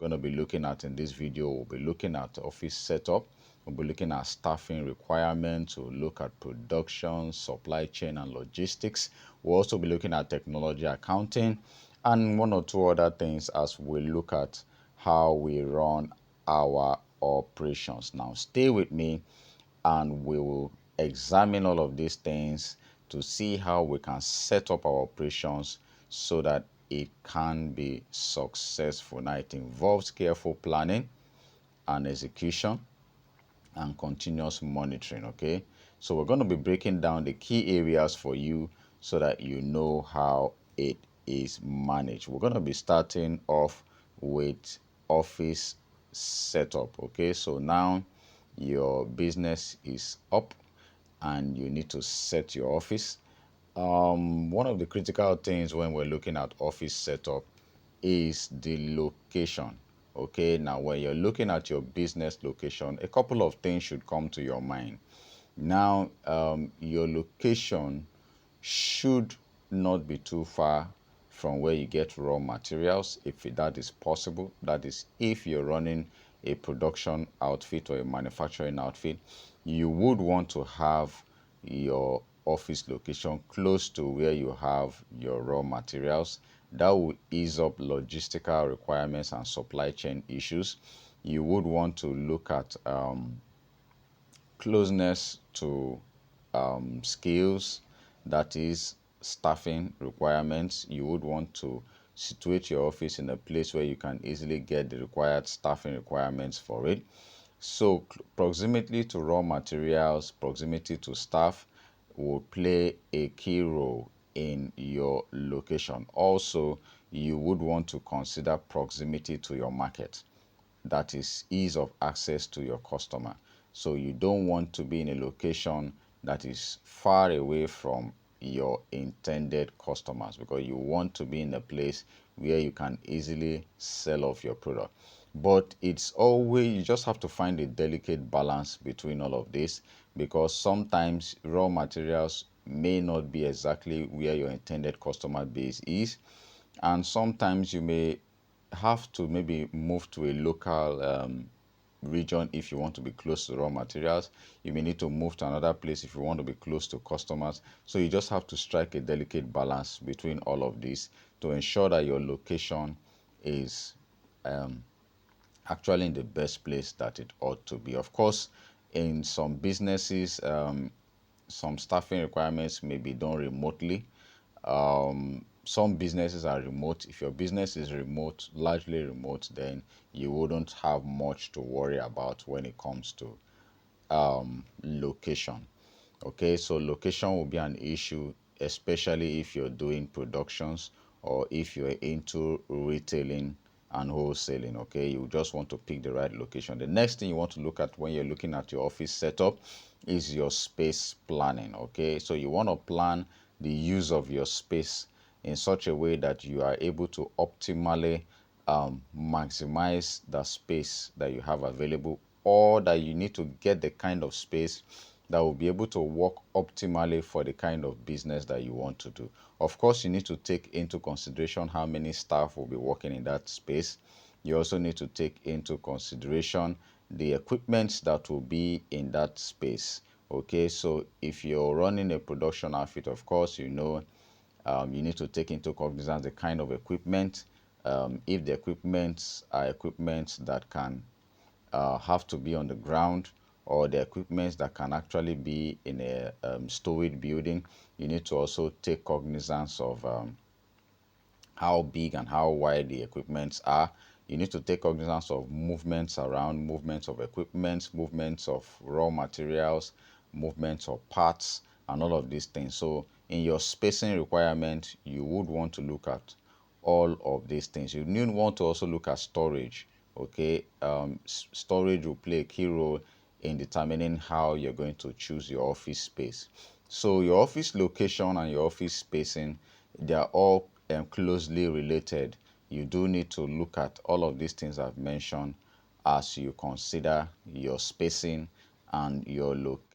going to be looking at in this video, we'll be looking at office setup, we'll be looking at staffing requirements, we'll look at production, supply chain and logistics. We'll also be looking at technology accounting and one or two other things as we look at how we run our operations. Now stay with me and we will examine all of these things to see how we can set up our operations so that it can be successful. Now, it involves careful planning and execution and continuous monitoring. Okay, so we're going to be breaking down the key areas for you so that you know how it is managed. We're going to be starting off with office setup. Okay, so now your business is up and you need to set your office. One of the critical things when we're looking at office setup is the location. Okay, now when you're looking at your business location, a couple of things should come to your mind. Now, your location should not be too far from where you get raw materials, if that is possible. That is, if you're running a production outfit or a manufacturing outfit, you would want to have your office location close to where you have your raw materials. That will ease up logistical requirements and supply chain issues. You would want to look at closeness to skills, that is staffing requirements. You would want to situate your office in a place where you can easily get the required staffing requirements for it. So proximity to raw materials, proximity to staff will play a key role in your location. Also, you would want to consider proximity to your market, that is ease of access to your customer. So you don't want to be in a location that is far away from your intended customers, because you want to be in a place where you can easily sell off your product. But it's always, you just have to find a delicate balance between all of this, because sometimes raw materials may not be exactly where your intended customer base is, and sometimes you may have to maybe move to a local region if you want to be close to raw materials. You may need to move to another place if you want to be close to customers. So you just have to strike a delicate balance between all of this to ensure that your location is actually in the best place that it ought to be. Of course, in some businesses, some staffing requirements may be done remotely. Some businesses are remote. If your business is remote, largely remote, then you wouldn't have much to worry about when it comes to location. Okay, so location will be an issue, especially if you're doing productions or if you're into retailing and wholesaling. Okay, you just want to pick the right location. The next thing you want to look at when you're looking at your office setup is your space planning. Okay, so you want to plan the use of your space in such a way that you are able to optimally maximize the space that you have available, or that you need to get the kind of space that will be able to work optimally for the kind of business that you want to do. Of course, you need to take into consideration how many staff will be working in that space. You also need to take into consideration the equipment that will be in that space. Okay, so if you're running a production outfit, of course, you know, you need to take into cognizance the kind of equipment. If the equipment are equipment that can have to be on the ground, or the equipment that can actually be in a storage building, you need to also take cognizance of how big and how wide the equipments are. You need to take cognizance of movements around, movements of equipment, movements of raw materials, movements of parts, and all of these things. So in your spacing requirement, you would want to look at all of these things. You need want to also look at storage. Okay, storage will play a key role in determining how you're going to choose your office space. So your office location and your office spacing, they are all closely related. You do need to look at all of these things I've mentioned as you consider your spacing and your location.